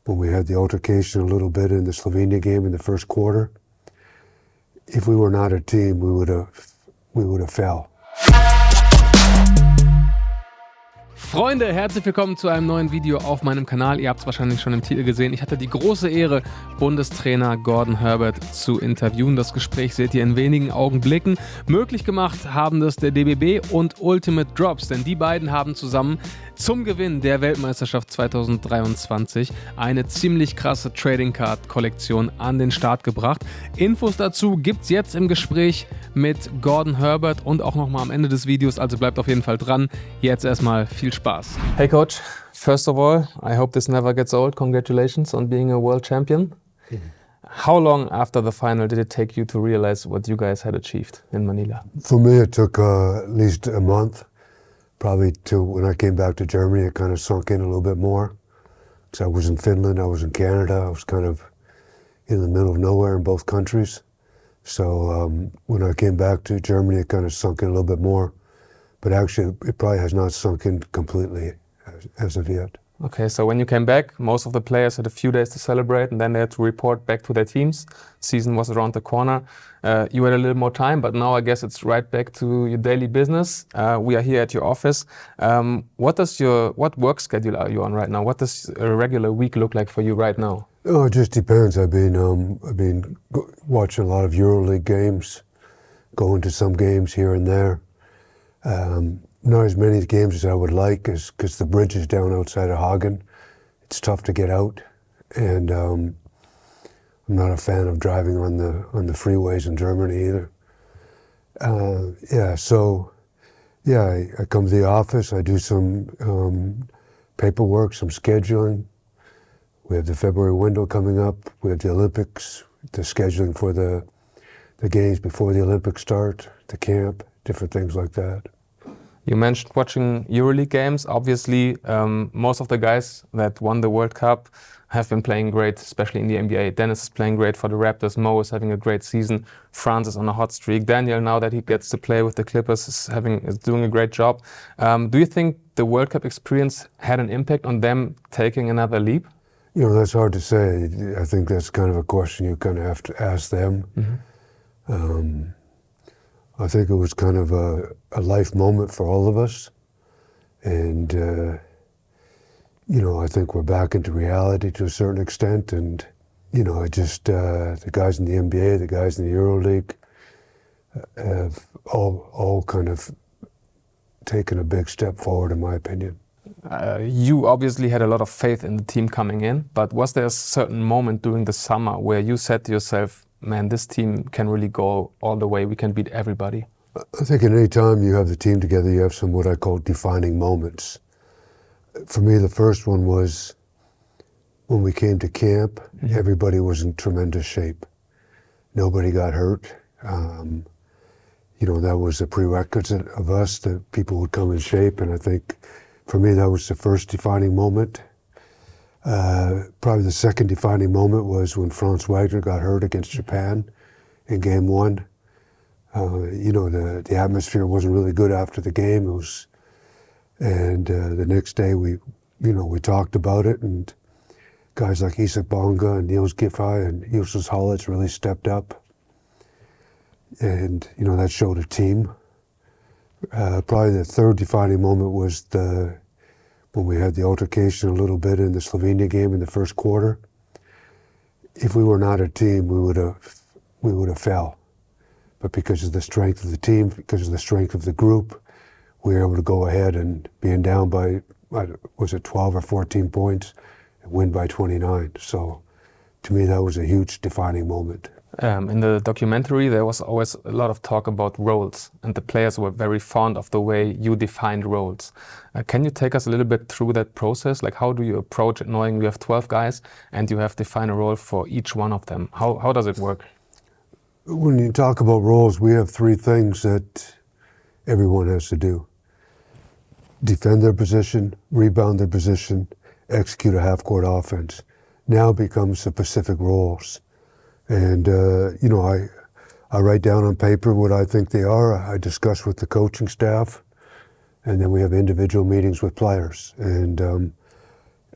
when we had the altercation a little bit in the Slovenia game in the first quarter. If we were not a team, we would have fell. Freunde, herzlich willkommen zu einem neuen Video auf meinem Kanal. Ihr habt es wahrscheinlich schon im Titel gesehen. Ich hatte die große Ehre, Bundestrainer Gordon Herbert zu interviewen. Das Gespräch seht ihr in wenigen Augenblicken. Möglich gemacht haben das der DBB und Ultimate Drops, denn die beiden haben zusammen zum Gewinn der Weltmeisterschaft 2023 eine ziemlich krasse Trading Card Kollektion an den Start gebracht. Infos dazu gibt's jetzt im Gespräch mit Gordon Herbert und auch nochmal am Ende des Videos, also bleibt auf jeden Fall dran. Jetzt erstmal viel Spaß. Hey Coach, first of all, I hope this never gets old. Congratulations on being a world champion. How long after the final did it take you to realize what you guys had achieved in Manila? For me, it took at least a month. Probably till when I came back to Germany, it kind of sunk in a little bit more. Because I was in Finland, I was in Canada, I was kind of in the middle of nowhere in both countries. So when I came back to Germany, it kind of sunk in a little bit more. But actually, it probably has not sunk in completely as of yet. Okay, so when you came back, most of the players had a few days to celebrate and then they had to report back to their teams. Season was around the corner. You had a little more time, but now I guess it's right back to your daily business. We are here at your office. What work schedule are you on right now? What does a regular week look like for you right now? Oh, it just depends. I've been watching a lot of EuroLeague games, going to some games here and there. Not as many games as I would like, because the bridge is down outside of Hagen. It's tough to get out, and I'm not a fan of driving on the freeways in Germany either. I come to the office. I do some paperwork, some scheduling. We have the February window coming up. We have the Olympics, the scheduling for the games before the Olympics start, the camp, different things like that. You mentioned watching EuroLeague games. Obviously, most of the guys that won the World Cup have been playing great, especially in the NBA. Dennis is playing great for the Raptors. Mo is having a great season. Franz is on a hot streak. Daniel, now that he gets to play with the Clippers, is doing a great job. Do you think the World Cup experience had an impact on them taking another leap? You know, that's hard to say. I think that's kind of a question you kind of have to ask them. Mm-hmm. I think it was kind of a life moment for all of us. And, I think we're back into reality to a certain extent. And, the guys in the NBA, the guys in the EuroLeague have all kind of taken a big step forward, in my opinion. You obviously had a lot of faith in the team coming in, but was there a certain moment during the summer where you said to yourself, man, this team can really go all the way, we can beat everybody? I think at any time you have the team together, you have some what I call defining moments. For me, the first one was when we came to camp, everybody was in tremendous shape. Nobody got hurt. That was a prerequisite of us, that people would come in shape, and I think for me that was the first defining moment. Probably the second defining moment was when Franz Wagner got hurt against Japan in Game 1. The atmosphere wasn't really good after the game. The next day we talked about it, and guys like Isak Bonga and Niels Giffey and Justus Hollitz really stepped up. And, that showed a team. Probably the third defining moment was when we had the altercation a little bit in the Slovenia game in the first quarter. If we were not a team, we would have fell. But because of the strength of the team, because of the strength of the group, we were able to go ahead and being down by, 12 or 14 points, and win by 29. So to me, that was a huge defining moment. In the documentary, there was always a lot of talk about roles, and the players were very fond of the way you defined roles. Can you take us a little bit through that process? Like, how do you approach it, knowing you have 12 guys and you have to define a role for each one of them? How does it work? When you talk about roles, we have three things that everyone has to do. Defend their position, rebound their position, execute a half-court offense. Now becomes the specific roles. And, I write down on paper what I think they are. I discuss with the coaching staff, and then we have individual meetings with players. And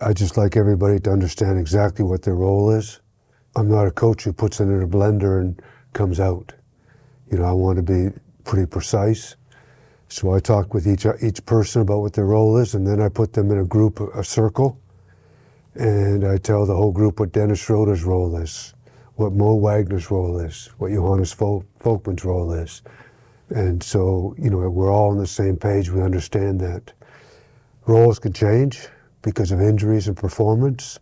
I just like everybody to understand exactly what their role is. I'm not a coach who puts it in a blender and comes out. You know, I want to be pretty precise. So I talk with each person about what their role is, and then I put them in a group, a circle, and I tell the whole group what Dennis Schroeder's role is, what Mo Wagner's role is, what Johannes Folkman's role is. And so, you know, we're all on the same page. We understand that roles can change because of injuries and performance.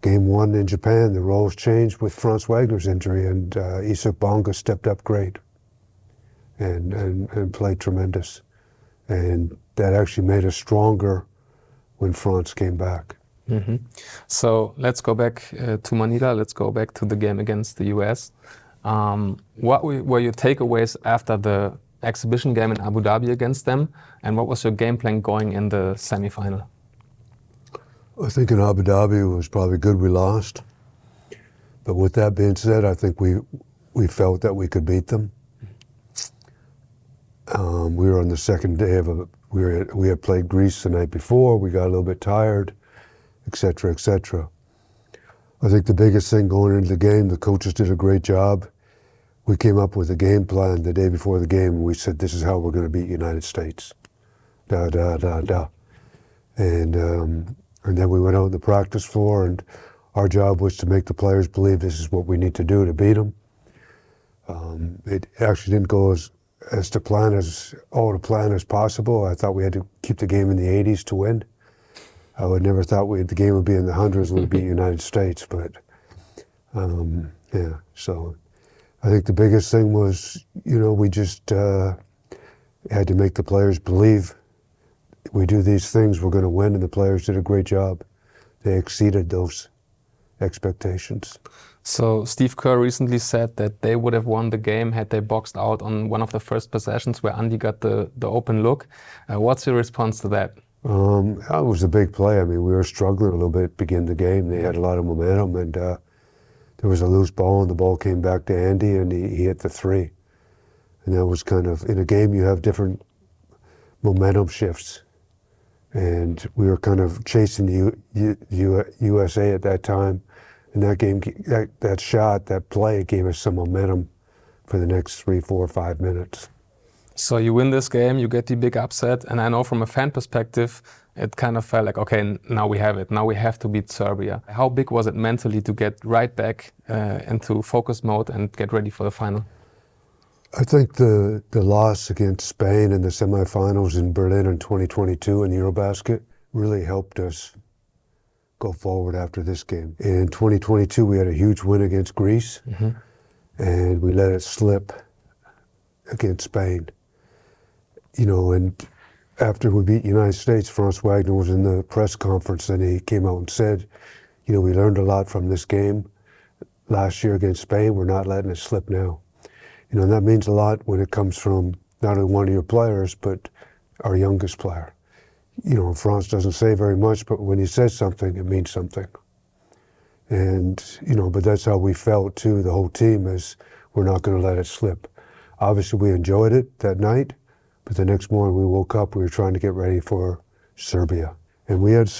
Game 1 in Japan, the roles changed with Franz Wagner's injury, and Isak Bonga stepped up great and played tremendous. And that actually made us stronger when Franz came back. Mm-hmm. So let's go back to Manila. Let's go back to the game against the US. What were your takeaways after the exhibition game in Abu Dhabi against them? And what was your game plan going in the semifinal? I think in Abu Dhabi it was probably good we lost. But with that being said, I think we felt that we could beat them. We were on the second day of we had played Greece the night before. We got a little bit tired, et cetera, et cetera. I think the biggest thing going into the game, the coaches did a great job. We came up with a game plan the day before the game, and we said, this is how we're going to beat United States. Da, da, da, da. And then we went out on the practice floor, and our job was to make the players believe this is what we need to do to beat them. It actually didn't go as to plan as possible. I thought we had to keep the game in the 80s to win. I would never thought the game would be in the hundreds when we beat United States, but yeah. So I think the biggest thing was, you know, we just had to make the players believe if we do these things, we're going to win, and the players did a great job. They exceeded those expectations. So Steve Kerr recently said that they would have won the game had they boxed out on one of the first possessions where Andy got the open look. What's your response to that? It was a big play. I mean, we were struggling a little bit to begin the game. They had a lot of momentum, and there was a loose ball, and the ball came back to Andy, and he hit the three. And that was kind of, in a game you have different momentum shifts. And we were kind of chasing the USA at that time. And that game, that shot, that play gave us some momentum for the next 3, 4, 5 minutes. So you win this game, you get the big upset, and I know from a fan perspective, it kind of felt like, okay, now we have it. Now we have to beat Serbia. How big was it mentally to get right back into focus mode and get ready for the final? I think the loss against Spain in the semifinals in Berlin in 2022 in Eurobasket really helped us go forward after this game. In 2022, we had a huge win against Greece, and we let it slip against Spain. You know, and after we beat the United States, Franz Wagner was in the press conference, and he came out and said, you know, we learned a lot from this game last year against Spain. We're not letting it slip now. You know, and that means a lot when it comes from not only one of your players, but our youngest player. You know, Franz doesn't say very much, but when he says something, it means something. And, you know, but that's how we felt too, the whole team, is we're not going to let it slip. Obviously, we enjoyed it that night, but the next morning we woke up, we were trying to get ready for Serbia. And we had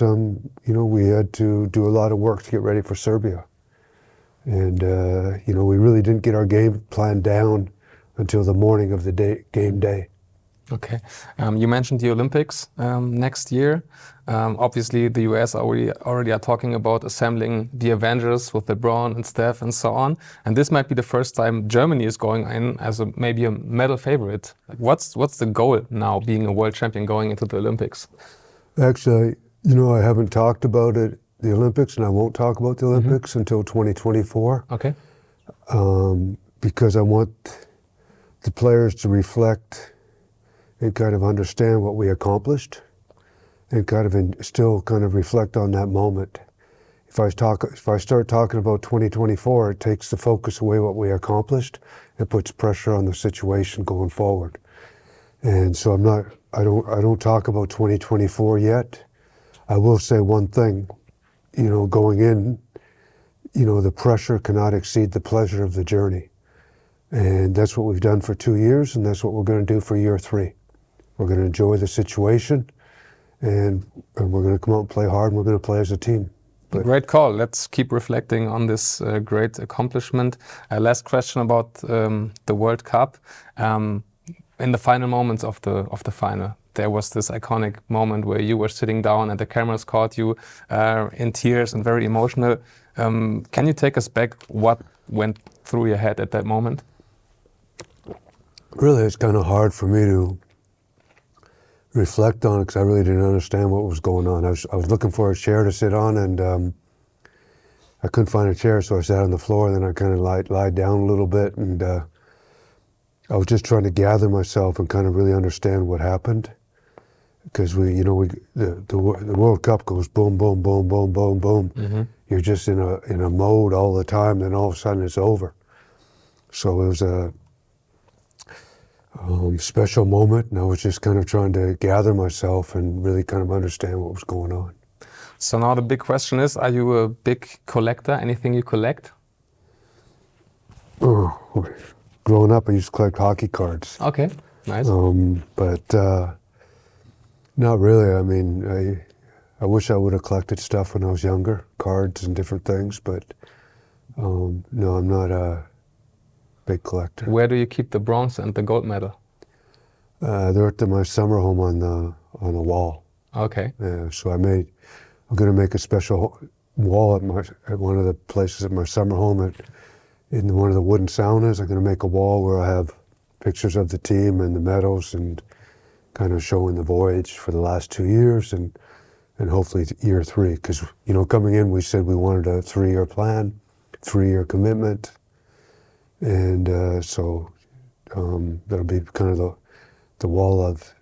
we had to do a lot of work to get ready for Serbia. And, you know, we really didn't get our game plan down until the morning of the game day. Okay. You mentioned the Olympics next year. Obviously, the US already are talking about assembling the Avengers with LeBron and Steph and so on. And this might be the first time Germany is going in as maybe a medal favorite. Like, what's the goal now, being a world champion going into the Olympics? Actually, you know, I haven't talked about it, the Olympics, and I won't talk about the Olympics until 2024. Okay. Because I want the players to reflect and kind of understand what we accomplished, and kind of still kind of reflect on that moment. If I start talking about 2024, it takes the focus away what we accomplished. It puts pressure on the situation going forward. And so I don't talk about 2024 yet. I will say one thing, you know, going in, you know, the pressure cannot exceed the pleasure of the journey. And that's what we've done for 2 years, and that's what we're going to do for year 3. We're going to enjoy the situation, and we're going to come out and play hard, and we're going to play as a team. But great call. Let's keep reflecting on this great accomplishment. Last question about the World Cup. In the final moments of the final, there was this iconic moment where you were sitting down and the cameras caught you in tears and very emotional. Can you take us back? What went through your head at that moment? really, it's kind of hard for me to reflect on it because I really didn't understand what was going on. I was looking for a chair to sit on, and I couldn't find a chair, so I sat on the floor. And then I kind of lied down a little bit, and I was just trying to gather myself and kind of really understand what happened. Because the World Cup goes boom, boom, boom, boom, boom, boom. Mm-hmm. You're just in a mode all the time. Then all of a sudden it's over. So it was a special moment, and I was just kind of trying to gather myself and really kind of understand what was going on. So now the big question is: are you a big collector? Anything you collect? Oh, growing up, I used to collect hockey cards. Okay, nice. But not really. I mean, I wish I would have collected stuff when I was younger, cards and different things. But no, I'm not a big collector. Where do you keep the bronze and the gold medal? They're at my summer home on the wall. Okay. Yeah, so I'm going to make a special wall at one of the places at my summer home in one of the wooden saunas. I'm going to make a wall where I have pictures of the team and the medals and kind of showing the voyage for the last 2 years and hopefully year 3. Because, coming in, we said we wanted a 3-year plan, 3-year commitment. And so that'll be kind of the wall of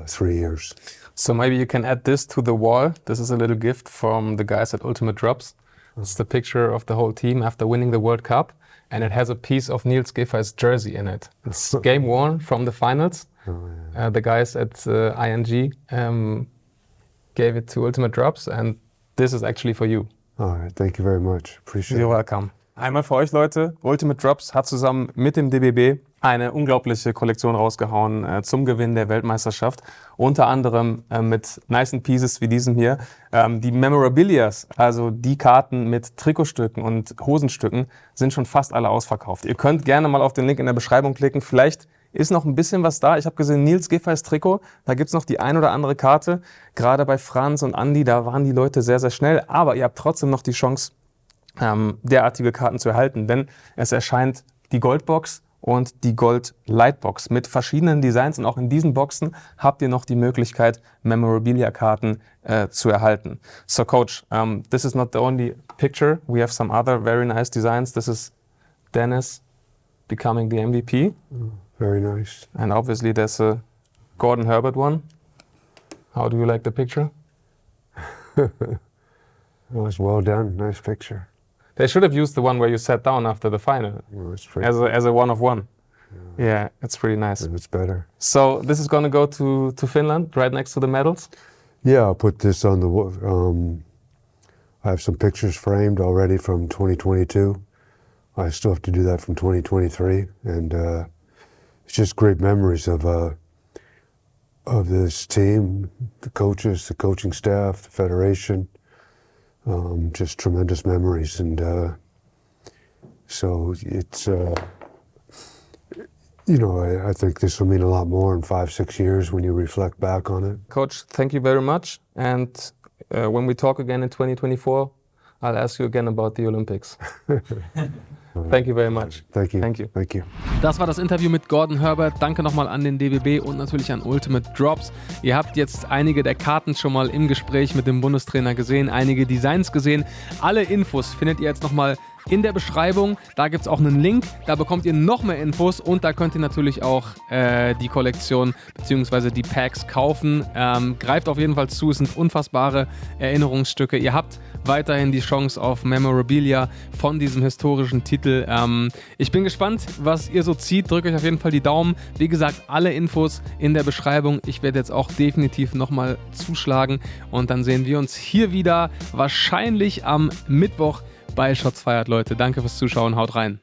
3 years. So maybe you can add this to the wall. This is a little gift from the guys at Ultimate Drops. It's the picture of the whole team after winning the World Cup, and it has a piece of Niels Giffey's jersey in it. It's game worn from the finals. Oh, yeah. The guys at ING gave it to Ultimate Drops, and this is actually for you. All right, thank you very much. Appreciate it. You're welcome. Einmal für euch, Leute. Ultimate Drops hat zusammen mit dem DBB eine unglaubliche Kollektion rausgehauen zum Gewinn der Weltmeisterschaft. Unter anderem mit nicen Pieces wie diesem hier. Die Memorabilias, also die Karten mit Trikotstücken und Hosenstücken, sind schon fast alle ausverkauft. Ihr könnt gerne mal auf den Link in der Beschreibung klicken. Vielleicht ist noch ein bisschen was da. Ich habe gesehen, Niels Giffey's Trikot, da gibt es noch die ein oder andere Karte. Gerade bei Franz und Andi, da waren die Leute sehr, sehr schnell. Aber ihr habt trotzdem noch die Chance, derartige Karten zu erhalten, denn es erscheint die Goldbox und die Gold Lightbox mit verschiedenen Designs, und auch in diesen Boxen habt ihr noch die Möglichkeit, Memorabilia-Karten zu erhalten. So Coach, this is not the only picture. We have some other very nice designs. This is Dennis becoming the MVP. Very nice. And obviously there's a Gordon Herbert one. How do you like the picture? It was well done. Nice picture. They should have used the one where you sat down after the final It's pretty, as a one of one. Yeah, it's pretty nice. it's better. So this is going to go to Finland, right next to the medals? Yeah, I'll put this on I have some pictures framed already from 2022. I still have to do that from 2023, and it's just great memories of this team, the coaches, the coaching staff, the federation. Just tremendous memories, and so it's I think this will mean a lot more in 5-6 years when you reflect back on it. Coach, thank you very much. And when we talk again in 2024, I'll ask you again about the Olympics. Thank you very much. Thank you. Thank you. Thank you. Das war das Interview mit Gordon Herbert. Danke nochmal an den DBB und natürlich an Ultimate Drops. Ihr habt jetzt einige der Karten schon mal im Gespräch mit dem Bundestrainer gesehen, einige Designs gesehen. Alle Infos findet ihr jetzt nochmal in der Beschreibung. Da gibt es auch einen Link, da bekommt ihr noch mehr Infos, und da könnt ihr natürlich auch die Kollektion bzw. die Packs kaufen. Greift auf jeden Fall zu, es sind unfassbare Erinnerungsstücke. Ihr habt weiterhin die Chance auf Memorabilia von diesem historischen Titel. Ich bin gespannt, was ihr so zieht. Drückt euch auf jeden Fall die Daumen. Wie gesagt, alle Infos in der Beschreibung. Ich werde jetzt auch definitiv nochmal zuschlagen, und dann sehen wir uns hier wieder wahrscheinlich am Mittwoch bei Shots Fired, Leute. Danke fürs Zuschauen, haut rein.